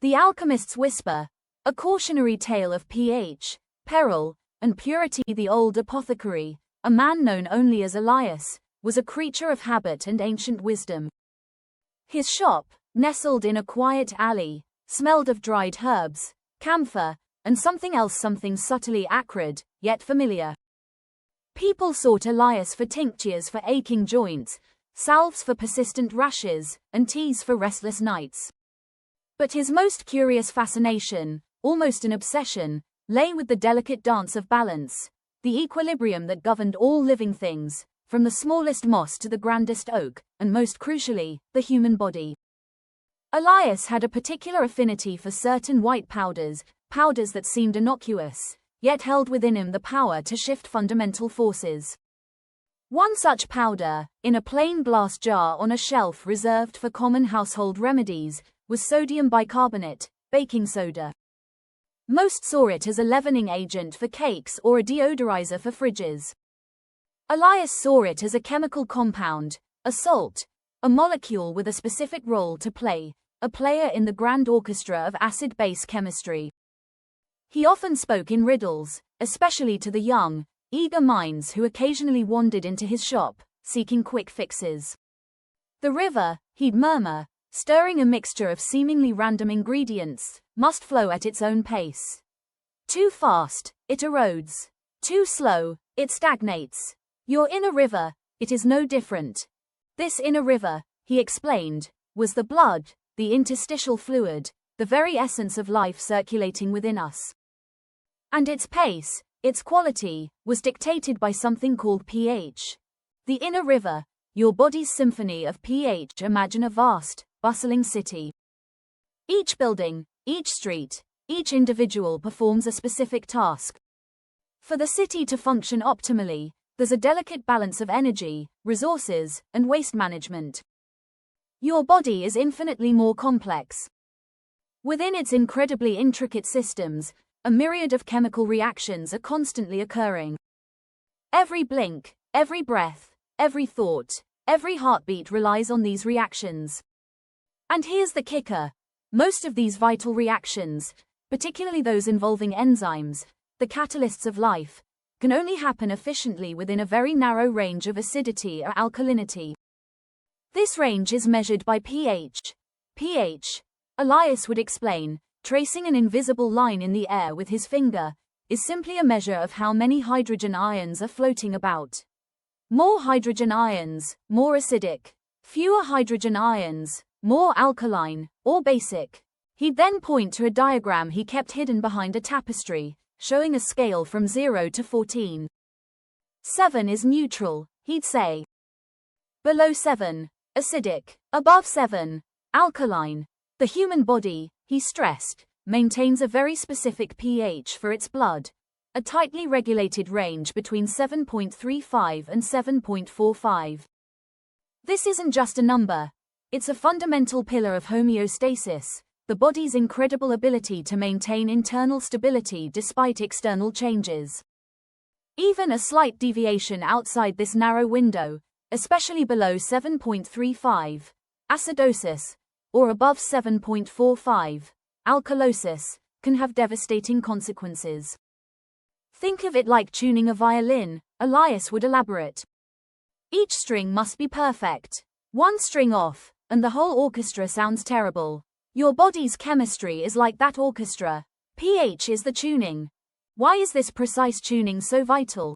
The Alchemist's Whisper, a cautionary tale of pH, peril, and purity. The old apothecary, a man known only as Elias, was a creature of habit and ancient wisdom. His shop, nestled in a quiet alley, smelled of dried herbs, camphor, and something subtly acrid, yet familiar. People sought Elias for tinctures for aching joints, salves for persistent rashes, and teas for restless nights. But his most curious fascination, almost an obsession, lay with the delicate dance of balance, the equilibrium that governed all living things, from the smallest moss to the grandest oak, and most crucially, the human body. Elias had a particular affinity for certain white powders that seemed innocuous, yet held within him the power to shift fundamental forces. One such powder, in a plain glass jar on a shelf reserved for common household remedies, was sodium bicarbonate, baking soda. Most saw it as a leavening agent for cakes or a deodorizer for fridges. Elias saw it as a chemical compound, a salt, a molecule with a specific role to play, a player in the grand orchestra of acid-base chemistry. He often spoke in riddles, especially to the young, eager minds who occasionally wandered into his shop, seeking quick fixes. The river, he'd murmur, stirring a mixture of seemingly random ingredients, must flow at its own pace. Too fast, it erodes. Too slow, it stagnates. Your inner river, it is no different. This inner river, he explained, was the blood, the interstitial fluid, the very essence of life circulating within us. And its pace, its quality, was dictated by something called pH. The inner river, your body's symphony of pH. Imagine a vast, bustling city. Each building, each street, each individual performs a specific task. For the city to function optimally, there's a delicate balance of energy, resources, and waste management. Your body is infinitely more complex. Within its incredibly intricate systems, a myriad of chemical reactions are constantly occurring. Every blink, every breath, every thought, every heartbeat relies on these reactions. And here's the kicker. Most of these vital reactions, particularly those involving enzymes, the catalysts of life, can only happen efficiently within a very narrow range of acidity or alkalinity. This range is measured by pH. pH, Elias would explain, tracing an invisible line in the air with his finger, is simply a measure of how many hydrogen ions are floating about. More hydrogen ions, more acidic. Fewer hydrogen ions, more alkaline, or basic. He'd then point to a diagram he kept hidden behind a tapestry, showing a scale from 0 to 14. 7 is neutral, he'd say. Below 7, acidic. Above 7, alkaline. The human body, he stressed, maintains a very specific pH for its blood, a tightly regulated range between 7.35 and 7.45. This isn't just a number, it's a fundamental pillar of homeostasis, the body's incredible ability to maintain internal stability despite external changes. Even a slight deviation outside this narrow window, especially below 7.35, acidosis, or above 7.45, alkalosis, can have devastating consequences. Think of it like tuning a violin, Elias would elaborate. Each string must be perfect. One string off, and the whole orchestra sounds terrible. Your body's chemistry is like that orchestra. pH is the tuning. Why is this precise tuning so vital?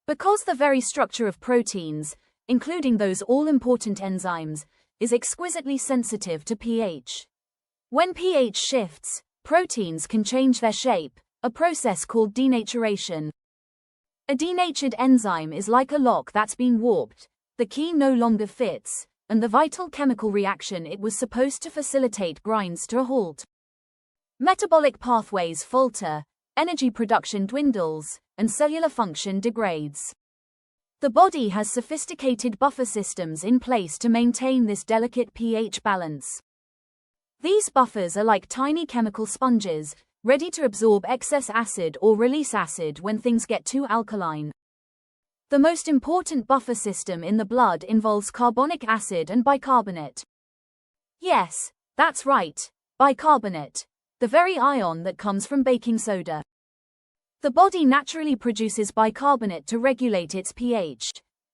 Because the very structure of proteins, including those all-important enzymes, is exquisitely sensitive to pH. When pH shifts, proteins can change their shape, a process called denaturation. A denatured enzyme is like a lock that's been warped, the key no longer fits, and the vital chemical reaction it was supposed to facilitate grinds to a halt. Metabolic pathways falter, energy production dwindles, and cellular function degrades. The body has sophisticated buffer systems in place to maintain this delicate pH balance. These buffers are like tiny chemical sponges, ready to absorb excess acid or release acid when things get too alkaline. The most important buffer system in the blood involves carbonic acid and bicarbonate. Yes, that's right, Bicarbonate, the very ion that comes from baking soda. The body naturally produces bicarbonate to regulate its pH.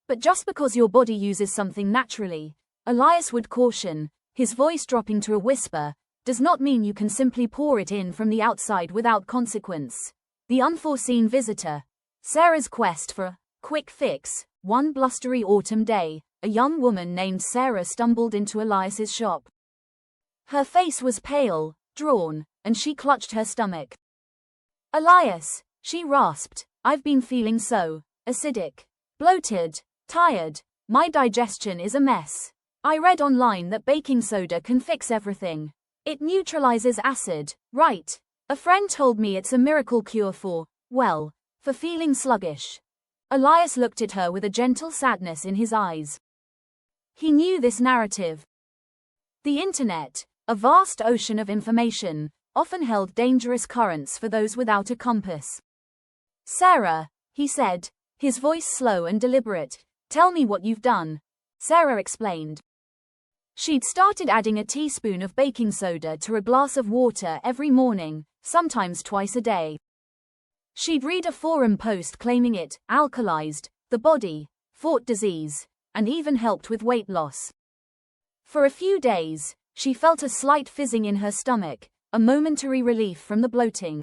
But just because your body uses something naturally, Elias would caution, his voice dropping to a whisper, does not mean you can simply pour it in from the outside without consequence. The unforeseen visitor. Sarah's quest for a quick fix. One blustery autumn day, a young woman named Sarah stumbled into Elias's shop. Her face was pale, drawn, and she clutched her stomach. "Elias," she rasped, "I've been feeling so acidic, bloated, tired. My digestion is a mess. I read online that baking soda can fix everything. It neutralizes acid, right? A friend told me it's a miracle cure for feeling sluggish." Elias looked at her with a gentle sadness in his eyes. He knew this narrative. The internet, a vast ocean of information, often held dangerous currents for those without a compass. "Sarah," he said, his voice slow and deliberate, "tell me what you've done." Sarah explained. She'd started adding a teaspoon of baking soda to a glass of water every morning, sometimes twice a day. She'd read a forum post claiming it alkalized the body, fought disease, and even helped with weight loss. For a few days, she felt a slight fizzing in her stomach, a momentary relief from the bloating.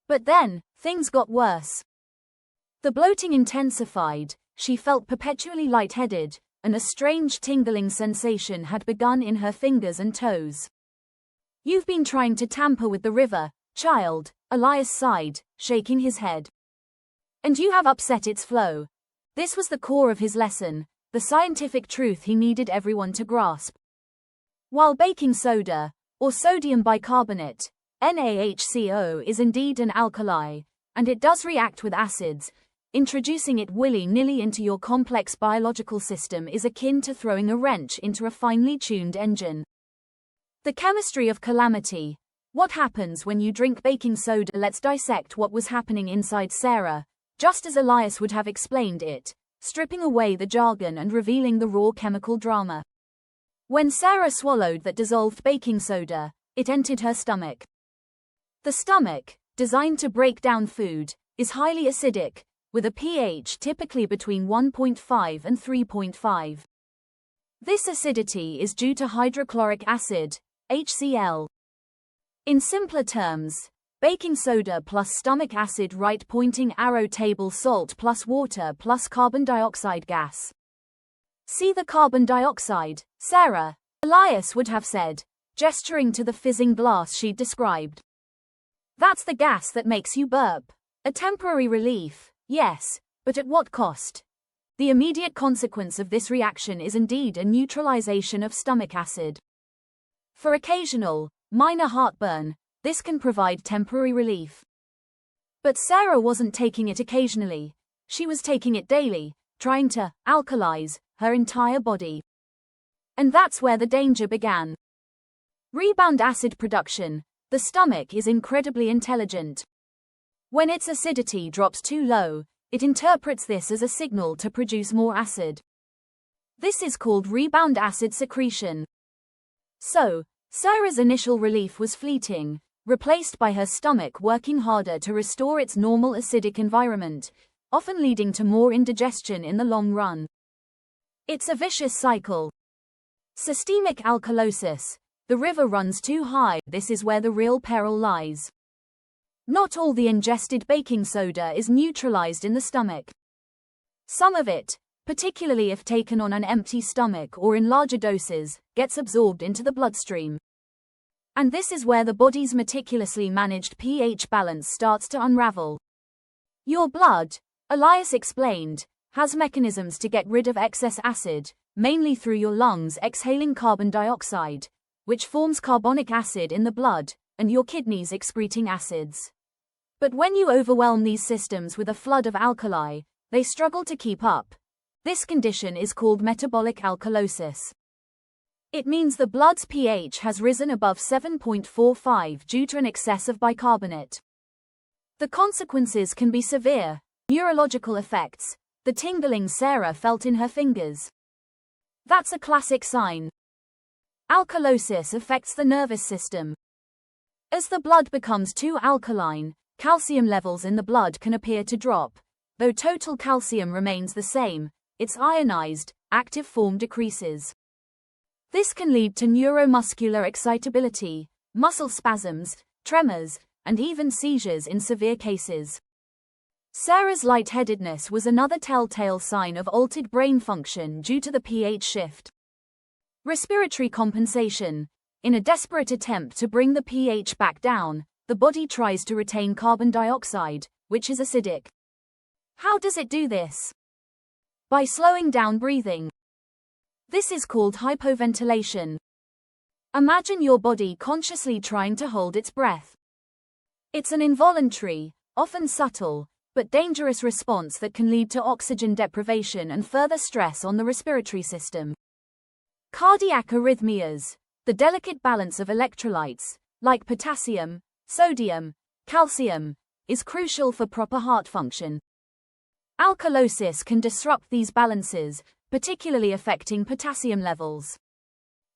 But then, things got worse. The bloating intensified, she felt perpetually lightheaded, and a strange tingling sensation had begun in her fingers and toes. "You've been trying to tamper with the river, child," Elias sighed, shaking his head. "And you have upset its flow." This was the core of his lesson, the scientific truth he needed everyone to grasp. While baking soda, or sodium bicarbonate, NaHCO, is indeed an alkali, and it does react with acids, introducing it willy-nilly into your complex biological system is akin to throwing a wrench into a finely tuned engine. The chemistry of calamity. What happens when you drink baking soda? Let's dissect what was happening inside Sarah, just as Elias would have explained it, stripping away the jargon and revealing the raw chemical drama. When Sarah swallowed that dissolved baking soda, it entered her stomach. The stomach, designed to break down food, is highly acidic, with a pH typically between 1.5 and 3.5. This acidity is due to hydrochloric acid, HCl. In simpler terms, baking soda plus stomach acid, right pointing arrow table, salt plus water plus carbon dioxide gas. "See the carbon dioxide, Sarah," Elias would have said, gesturing to the fizzing glass she'd described. "That's the gas that makes you burp. A temporary relief, yes, but at what cost?" The immediate consequence of this reaction is indeed a neutralization of stomach acid. For occasional, minor heartburn, this can provide temporary relief. But Sarah wasn't taking it occasionally. She was taking it daily, trying to alkalize her entire body. And that's where the danger began. Rebound acid production. The stomach is incredibly intelligent. When its acidity drops too low, it interprets this as a signal to produce more acid. This is called rebound acid secretion. So, Sarah's initial relief was fleeting, replaced by her stomach working harder to restore its normal acidic environment, often leading to more indigestion in the long run. It's a vicious cycle. Systemic alkalosis. The river runs too high. This is where the real peril lies. Not all the ingested baking soda is neutralized in the stomach. Some of it, particularly if taken on an empty stomach or in larger doses, gets absorbed into the bloodstream. And this is where the body's meticulously managed pH balance starts to unravel. Your blood, Elias explained, has mechanisms to get rid of excess acid, mainly through your lungs exhaling carbon dioxide, which forms carbonic acid in the blood, and your kidneys excreting acids. But when you overwhelm these systems with a flood of alkali, they struggle to keep up. This condition is called metabolic alkalosis. It means the blood's pH has risen above 7.45 due to an excess of bicarbonate. The consequences can be severe. Neurological effects. The tingling Sarah felt in her fingers. That's a classic sign. Alkalosis affects the nervous system. As the blood becomes too alkaline, calcium levels in the blood can appear to drop. Though total calcium remains the same, its ionized, active form decreases. This can lead to neuromuscular excitability, muscle spasms, tremors, and even seizures in severe cases. Sarah's lightheadedness was another telltale sign of altered brain function due to the pH shift. Respiratory compensation. In a desperate attempt to bring the pH back down, the body tries to retain carbon dioxide, which is acidic. How does it do this? By slowing down breathing. This is called hypoventilation. Imagine your body consciously trying to hold its breath. It's an involuntary, often subtle, but dangerous response that can lead to oxygen deprivation and further stress on the respiratory system. Cardiac arrhythmias. The delicate balance of electrolytes, like potassium, sodium, calcium, is crucial for proper heart function. Alkalosis can disrupt these balances, particularly affecting potassium levels.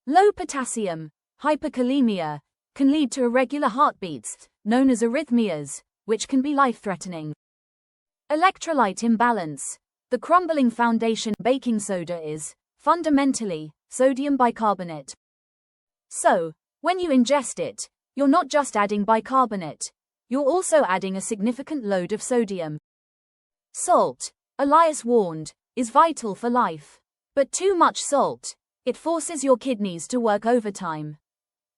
Low potassium, hyperkalemia, can lead to irregular heartbeats, known as arrhythmias, which can be life-threatening. Electrolyte imbalance. The crumbling foundation baking soda is, fundamentally, sodium bicarbonate. So, when you ingest it, you're not just adding bicarbonate, you're also adding a significant load of sodium. Salt, Elias warned, is vital for life. But too much salt, it forces your kidneys to work overtime.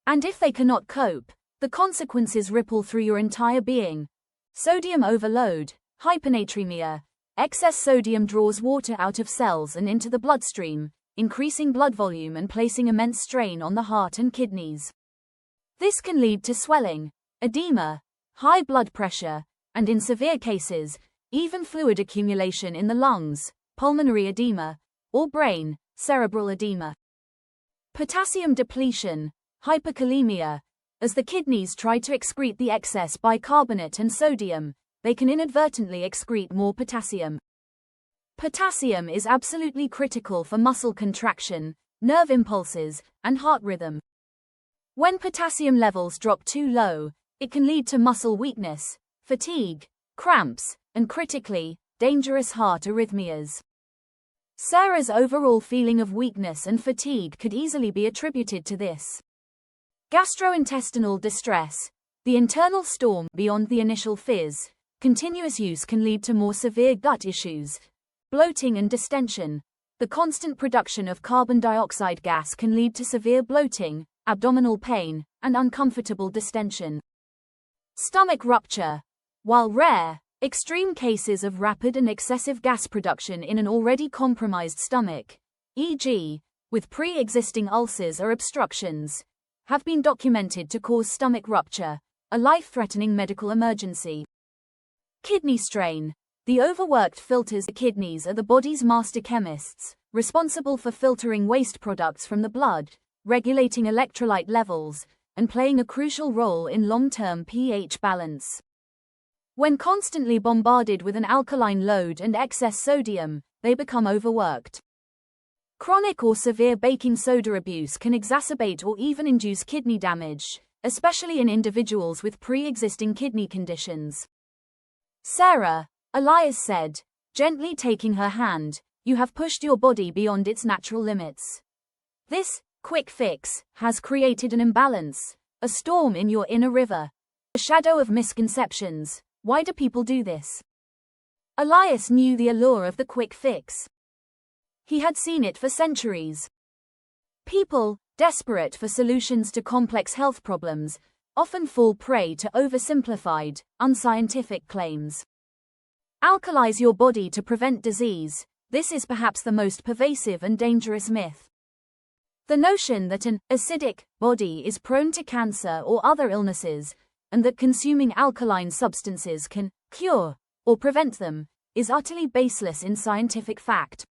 And if they cannot cope, the consequences ripple through your entire being. Sodium overload, hyponatremia. Excess sodium draws water out of cells and into the bloodstream, increasing blood volume and placing immense strain on the heart and kidneys. This can lead to swelling, edema, high blood pressure, and in severe cases, even fluid accumulation in the lungs, pulmonary edema, or brain, cerebral edema. Potassium depletion, hyperkalemia. As the kidneys try to excrete the excess bicarbonate and sodium, they can inadvertently excrete more potassium. Potassium is absolutely critical for muscle contraction, nerve impulses, and heart rhythm. When potassium levels drop too low, it can lead to muscle weakness, fatigue, cramps, and critically, dangerous heart arrhythmias. Sarah's overall feeling of weakness and fatigue could easily be attributed to this. Gastrointestinal distress. The internal storm beyond the initial fizz. Continuous use can lead to more severe gut issues. Bloating and distension. The constant production of carbon dioxide gas can lead to severe bloating, abdominal pain, and uncomfortable distension. Stomach rupture. While rare, extreme cases of rapid and excessive gas production in an already compromised stomach, e.g., with pre-existing ulcers or obstructions, have been documented to cause stomach rupture, a life-threatening medical emergency. Kidney strain. The overworked filters. The kidneys are the body's master chemists, responsible for filtering waste products from the blood, regulating electrolyte levels, and playing a crucial role in long-term pH balance. When constantly bombarded with an alkaline load and excess sodium, they become overworked. Chronic or severe baking soda abuse can exacerbate or even induce kidney damage, especially in individuals with pre-existing kidney conditions. Sarah, Elias said, gently taking her hand, "You have pushed your body beyond its natural limits. This quick fix has created an imbalance, a storm in your inner river, a shadow of misconceptions. Why do people do this?" Elias knew the allure of the quick fix. He had seen it for centuries. People, desperate for solutions to complex health problems, often fall prey to oversimplified, unscientific claims. Alkalize your body to prevent disease. This is perhaps the most pervasive and dangerous myth. The notion that an acidic body is prone to cancer or other illnesses, and that consuming alkaline substances can cure or prevent them, is utterly baseless in scientific fact.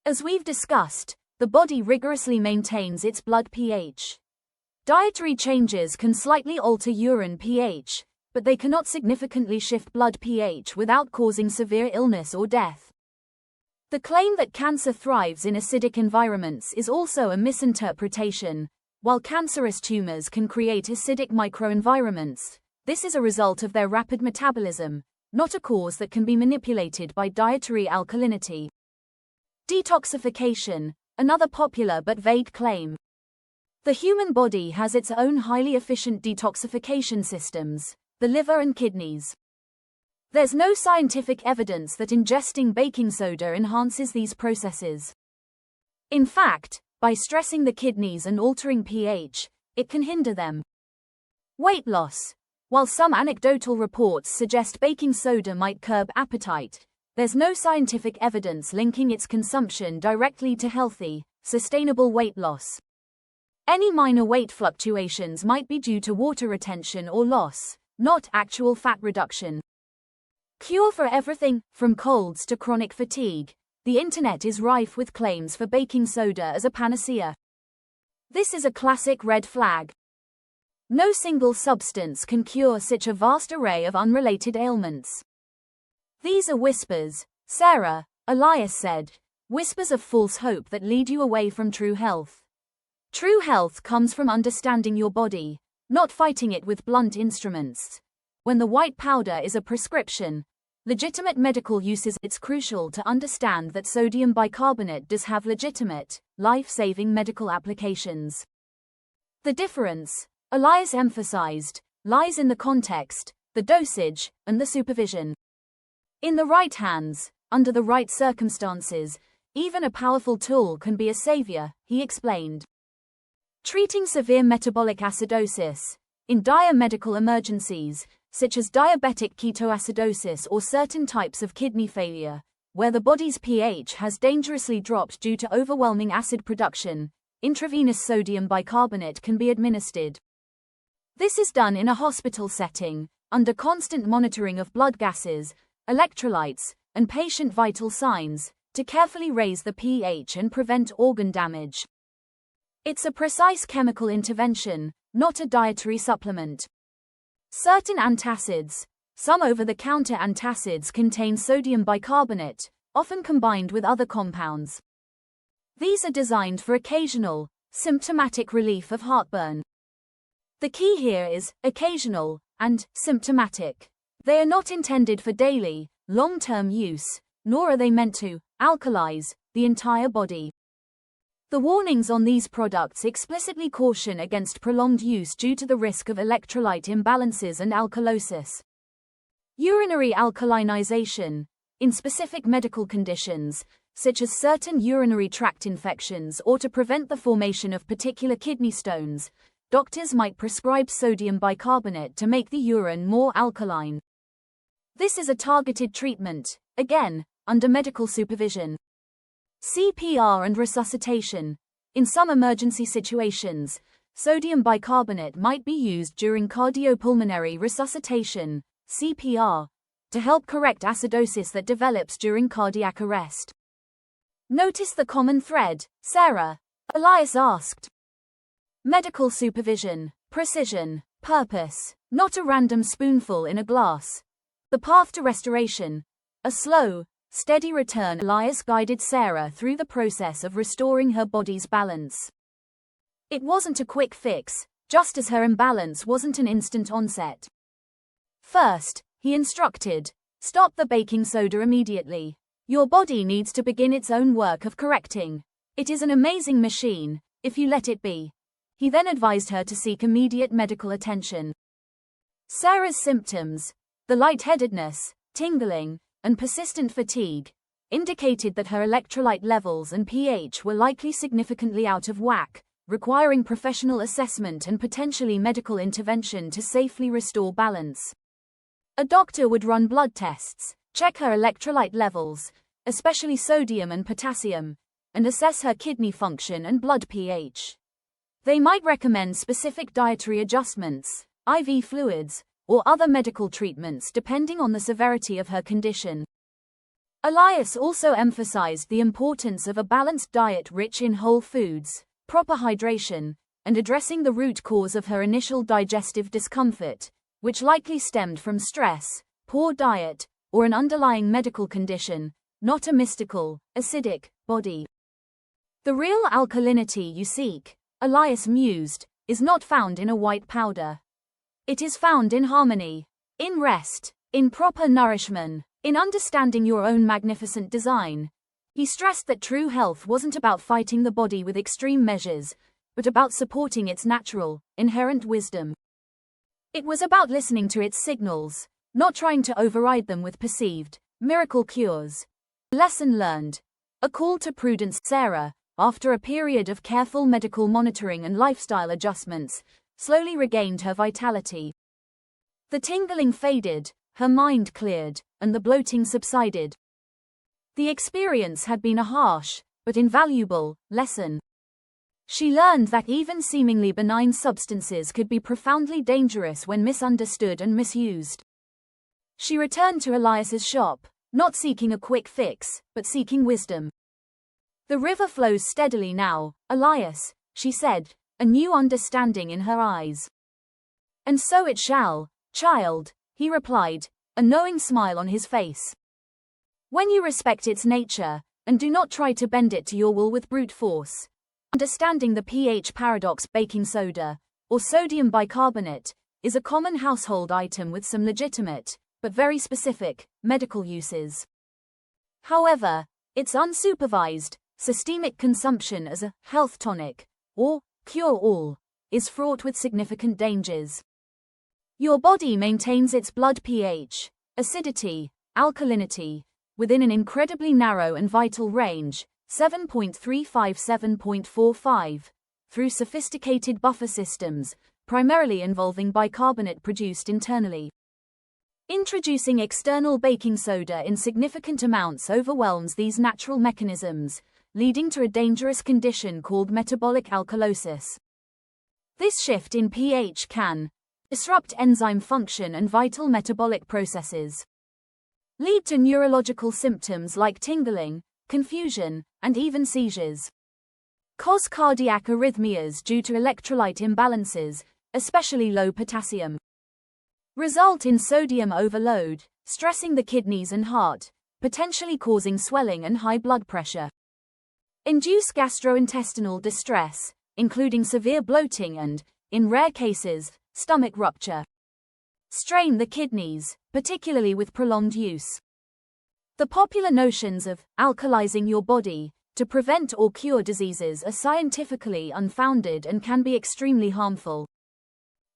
As we've discussed, the body rigorously maintains its blood pH. Dietary changes can slightly alter urine pH, but they cannot significantly shift blood pH without causing severe illness or death. The claim that cancer thrives in acidic environments is also a misinterpretation. While cancerous tumors can create acidic microenvironments, this is a result of their rapid metabolism, not a cause that can be manipulated by dietary alkalinity. Detoxification, another popular but vague claim. The human body has its own highly efficient detoxification systems, the liver and kidneys. There's no scientific evidence that ingesting baking soda enhances these processes. In fact, by stressing the kidneys and altering pH, it can hinder them. Weight loss. While some anecdotal reports suggest baking soda might curb appetite, there's no scientific evidence linking its consumption directly to healthy, sustainable weight loss. Any minor weight fluctuations might be due to water retention or loss, not actual fat reduction. Cure for everything, from colds to chronic fatigue. The internet is rife with claims for baking soda as a panacea. This is a classic red flag. No single substance can cure such a vast array of unrelated ailments. These are whispers, Sarah, Elias said, whispers of false hope that lead you away from true health. True health comes from understanding your body, not fighting it with blunt instruments. When the white powder is a prescription, legitimate medical uses, it's crucial to understand that sodium bicarbonate does have legitimate, life-saving medical applications. The difference, Elias emphasized, lies in the context, the dosage, and the supervision. In the right hands, under the right circumstances, even a powerful tool can be a savior, he explained. Treating severe metabolic acidosis. In dire medical emergencies, such as diabetic ketoacidosis or certain types of kidney failure, where the body's pH has dangerously dropped due to overwhelming acid production, intravenous sodium bicarbonate can be administered. This is done in a hospital setting, under constant monitoring of blood gases, electrolytes, and patient vital signs, to carefully raise the pH and prevent organ damage. It's a precise chemical intervention, not a dietary supplement. Certain antacids, some over-the-counter antacids, contain sodium bicarbonate, often combined with other compounds. These are designed for occasional, symptomatic relief of heartburn. The key here is occasional and symptomatic. They are not intended for daily, long-term use, nor are they meant to alkalize the entire body. The warnings on these products explicitly caution against prolonged use due to the risk of electrolyte imbalances and alkalosis. Urinary alkalinization. In specific medical conditions, such as certain urinary tract infections or to prevent the formation of particular kidney stones, doctors might prescribe sodium bicarbonate to make the urine more alkaline. This is a targeted treatment, again, under medical supervision. CPR and resuscitation. In some emergency situations, sodium bicarbonate might be used during cardiopulmonary resuscitation, CPR, to help correct acidosis that develops during cardiac arrest. Notice the common thread, Sarah, Elias asked. Medical supervision, precision, purpose, not a random spoonful in a glass. The path to restoration, a slow, steady return. Elias guided Sarah through the process of restoring her body's balance. It wasn't a quick fix, just as her imbalance wasn't an instant onset. First, he instructed, stop the baking soda immediately. Your body needs to begin its own work of correcting. It is an amazing machine, if you let it be. He then advised her to seek immediate medical attention. Sarah's symptoms, the lightheadedness, tingling, and persistent fatigue, indicated that her electrolyte levels and pH were likely significantly out of whack, requiring professional assessment and potentially medical intervention to safely restore balance. A doctor would run blood tests, check her electrolyte levels, especially sodium and potassium, and assess her kidney function and blood pH. They might recommend specific dietary adjustments, IV fluids, or other medical treatments depending on the severity of her condition. Elias also emphasized the importance of a balanced diet rich in whole foods, proper hydration, and addressing the root cause of her initial digestive discomfort, which likely stemmed from stress, poor diet, or an underlying medical condition, not a mystical, acidic body. The real alkalinity you seek, Elias mused, is not found in a white powder. It is found in harmony, in rest, in proper nourishment, in understanding your own magnificent design. He stressed that true health wasn't about fighting the body with extreme measures, but about supporting its natural, inherent wisdom. It was about listening to its signals, not trying to override them with perceived, miracle cures. Lesson learned. A call to prudence. Sarah, after a period of careful medical monitoring and lifestyle adjustments, slowly regained her vitality. The tingling faded, her mind cleared, and the bloating subsided. The experience had been a harsh, but invaluable, lesson. She learned that even seemingly benign substances could be profoundly dangerous when misunderstood and misused. She returned to Elias's shop, not seeking a quick fix, but seeking wisdom. The river flows steadily now, Elias, she said, a new understanding in her eyes. And so it shall, child, he replied, a knowing smile on his face. When you respect its nature, and do not try to bend it to your will with brute force. Understanding the pH paradox. Baking soda, or sodium bicarbonate, is a common household item with some legitimate, but very specific, medical uses. However, its unsupervised, systemic consumption as a health tonic, or cure-all, is fraught with significant dangers. Your body maintains its blood pH, acidity, alkalinity, within an incredibly narrow and vital range, 7.35–7.45, through sophisticated buffer systems, primarily involving bicarbonate produced internally. Introducing external baking soda in significant amounts overwhelms these natural mechanisms, leading to a dangerous condition called metabolic alkalosis. This shift in pH can disrupt enzyme function and vital metabolic processes, lead to neurological symptoms like tingling, confusion, and even seizures, cause cardiac arrhythmias due to electrolyte imbalances, especially low potassium, result in sodium overload, stressing the kidneys and heart, potentially causing swelling and high blood pressure, induce gastrointestinal distress, including severe bloating and, in rare cases, stomach rupture, strain the kidneys, particularly with prolonged use. The popular notions of alkalizing your body to prevent or cure diseases are scientifically unfounded and can be extremely harmful.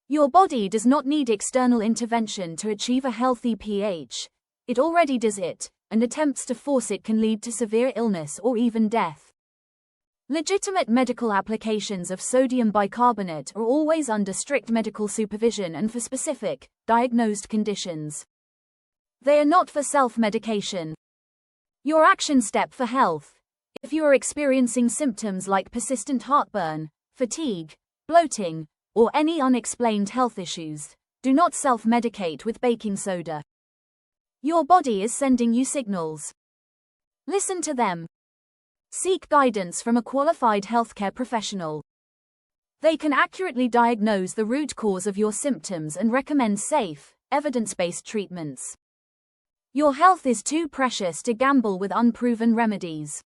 Your body does not need external intervention to achieve a healthy pH. It already does it, and attempts to force it can lead to severe illness or even death. Legitimate medical applications of sodium bicarbonate are always under strict medical supervision and for specific, diagnosed conditions. They are not for self-medication. Your action step for health. If you are experiencing symptoms like persistent heartburn, fatigue, bloating, or any unexplained health issues, do not self-medicate with baking soda. Your body is sending you signals. Listen to them. Seek guidance from a qualified healthcare professional. They can accurately diagnose the root cause of your symptoms and recommend safe, evidence-based treatments. Your health is too precious to gamble with unproven remedies.